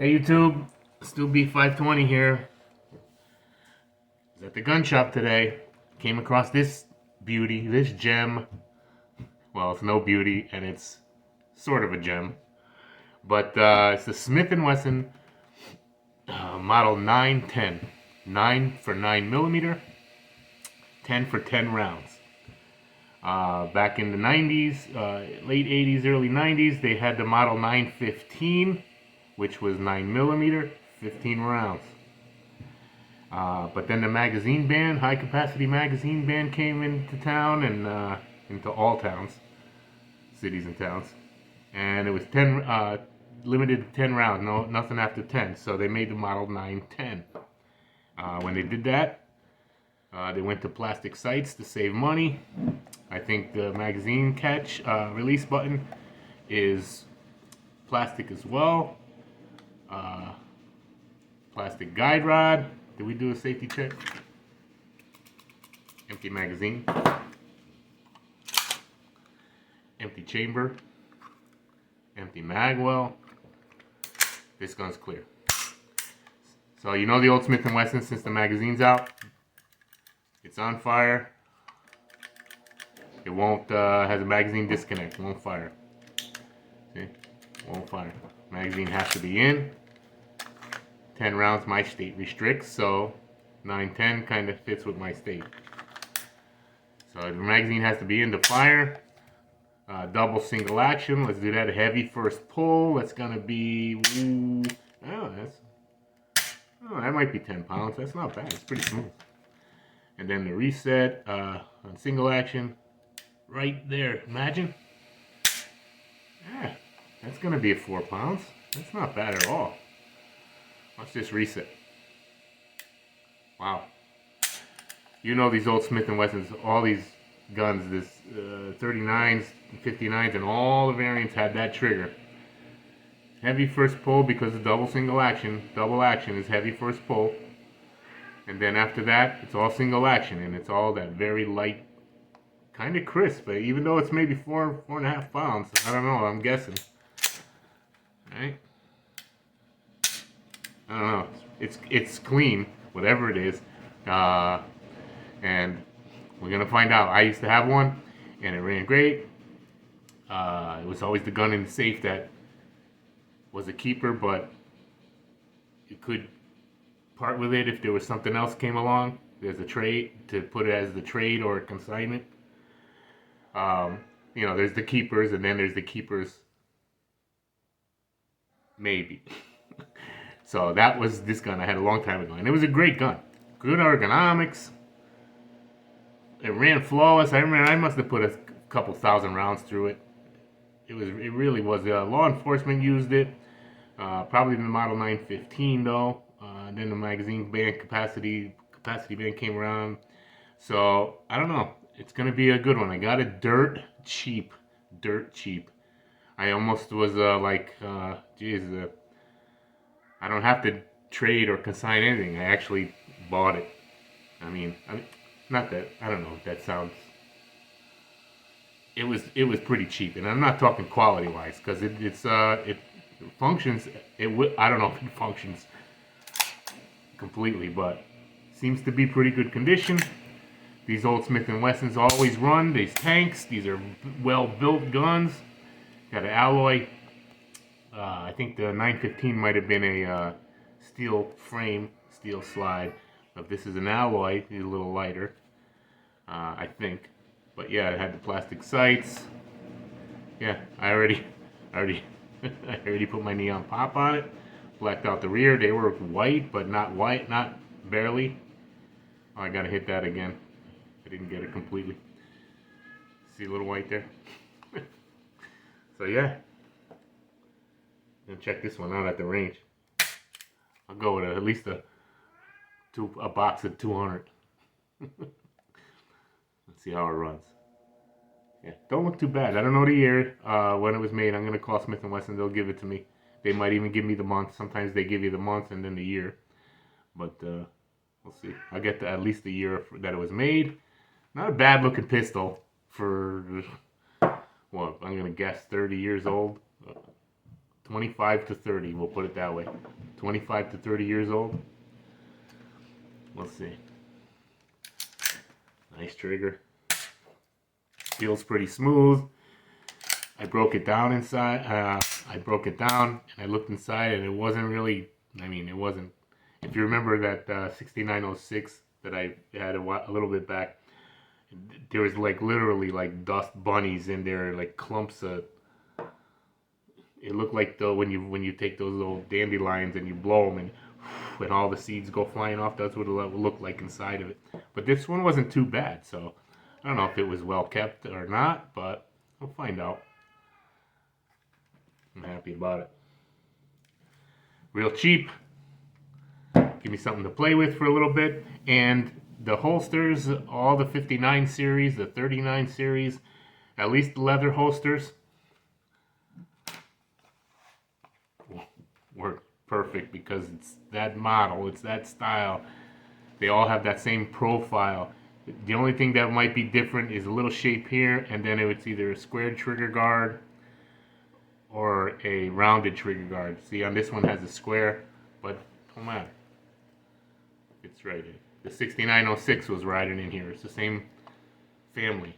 Hey YouTube, Stu B520 here. I was at the gun shop today. Came across this beauty, this gem. Well, it's no beauty and it's sort of a gem. But it's the Smith & Wesson model 910. 9 for 9 millimeter, 10 for 10 rounds. Back in the 90s, late 80s, early 90s, they had the model 915, which was 9 millimeter, 15 rounds. But then the magazine ban, high capacity magazine ban, came into town and into all towns, cities and towns, and it was 10 limited to 10 rounds, no nothing after 10. So they made the model 910. When they did that, they went to plastic sights to save money. I think the magazine catch release button is plastic as well. Plastic guide rod. Did we do a safety check? Empty magazine. Empty chamber. Empty mag well. This gun's clear. So you know the old Smith & Wesson, since the magazine's out, it's on fire. It won't, has a magazine disconnect, it won't fire. See? Won't fire. Magazine has to be in. 10 rounds my state restricts, so 910 kind of fits with my state. So the magazine has to be in to fire. Double single action, let's do that. A heavy first pull, that's gonna be, that might be 10 pounds, that's not bad, it's pretty smooth. And then the reset on single action, right there, imagine. Yeah, that's gonna be at 4 pounds, that's not bad at all. Watch this reset. Wow. You know these old Smith & Wessons, all these guns, this 39s, 59s, and all the variants had that trigger. Heavy first pull because of double single action. Double action is heavy first pull. And then after that, it's all single action, and it's all that very light, kind of crisp, even though it's maybe 4.5 pounds. I don't know, I'm guessing. Right? I don't know. It's clean, whatever it is, and we're gonna find out. I used to have one, and it ran great. It was always the gun in the safe that was a keeper, but you could part with it if there was something else came along. There's a trade to put it as the trade or consignment. You know, there's the keepers, and then there's the keepers maybe. So that was this gun I had a long time ago, and it was a great gun. Good ergonomics. It ran flawless. I remember I must have put a couple thousand rounds through it. It really was. Law enforcement used it. Probably the model 915 though. Then the magazine ban capacity ban came around. So I don't know. It's gonna be a good one. I got it dirt cheap. I almost was geez. I don't have to trade or consign anything. I actually bought it. I mean, not that, I don't know if that sounds, it was pretty cheap, and I'm not talking quality wise, because it functions. I don't know if it functions completely, but seems to be pretty good condition. These old Smith & Wessons always run. These tanks, these are well built guns. Got an alloy. I think the 915 might have been a steel frame, steel slide. But this is an alloy, it's a little lighter, I think. But yeah, it had the plastic sights. Yeah, I already put my neon pop on it. Blacked out the rear. They were white, but not white, not barely. Oh, I gotta hit that again. I didn't get it completely. See a little white there? So yeah. And check this one out at the range. I'll go with at least a box of 200. Let's see how it runs. Yeah, don't look too bad. I don't know the year when it was made. I'm gonna call Smith & Wesson. They'll give it to me. They might even give me the month. Sometimes they give you the month and then the year. But we'll see. I'll get at least the year that it was made. Not a bad looking pistol for what I'm gonna guess 30 years old. 25 to 30, we'll put it that way. 25 to 30 years old. We'll see. Nice trigger. Feels pretty smooth. I broke it down inside. I broke it down and I looked inside and it wasn't really, I mean, it wasn't. If you remember that 6906 that I had a little bit back, there was like literally like dust bunnies in there, like clumps of. It looked like though when you take those little dandelions and you blow them and when all the seeds go flying off, that's what it will look like inside of it. But this one wasn't too bad, so I don't know if it was well kept or not, but we'll find out. I'm happy about it. Real cheap. Give me something to play with for a little bit. And the holsters, all the 59 series, the 39 series, at least the leather holsters, work perfect because it's that model, it's that style. They all have that same profile. The only thing that might be different is a little shape here, and then it's either a squared trigger guard or a rounded trigger guard. See, on this one has a square, but don't matter. It's right in. The 6906 was riding in here. It's the same family.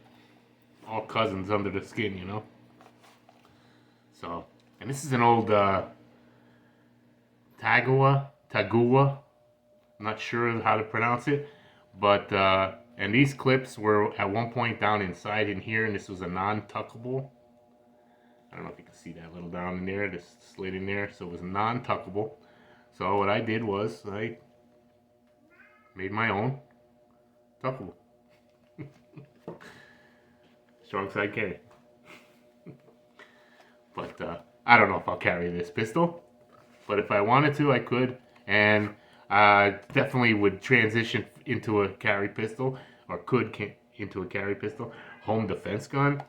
All cousins under the skin, you know? So, and this is an old Tagua. I'm not sure how to pronounce it, but and these clips were at one point down inside in here, and this was a non-tuckable. I don't know if you can see that little down in there, this slid in there, so it was non-tuckable. So what I did was I made my own tuckable. Strong side carry. But I don't know if I'll carry this pistol. But if I wanted to, I could. And definitely would transition into a carry pistol. Or could into a carry pistol. Home defense gun.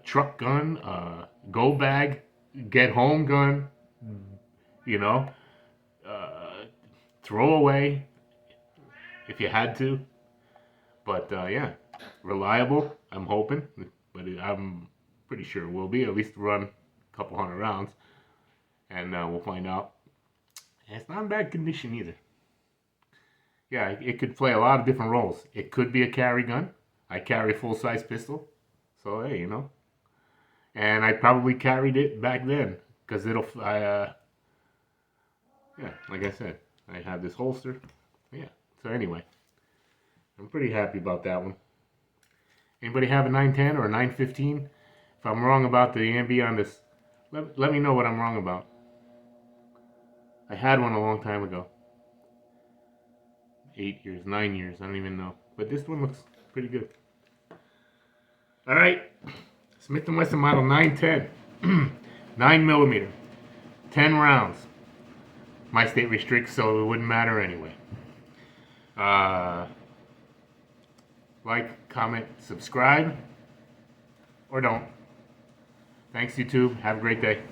Truck gun. Go bag. Get home gun. You know. Throw away. If you had to. But yeah. Reliable. I'm hoping. But I'm pretty sure it will be. At least run a couple hundred rounds. And we'll find out. And it's not in bad condition either. Yeah, it could play a lot of different roles. It could be a carry gun. I carry a full-size pistol. So, hey, you know. And I probably carried it back then. Because yeah, like I said, I have this holster. Yeah, so anyway. I'm pretty happy about that one. Anybody have a 910 or a 915? If I'm wrong about the ambi on this, let me know what I'm wrong about. I had one a long time ago. 8 years, 9 years, I don't even know. But this one looks pretty good. Alright, Smith & Wesson model 910. 9mm. 10 rounds. My state restricts, so it wouldn't matter anyway. Like, comment, subscribe, or don't. Thanks, YouTube. Have a great day.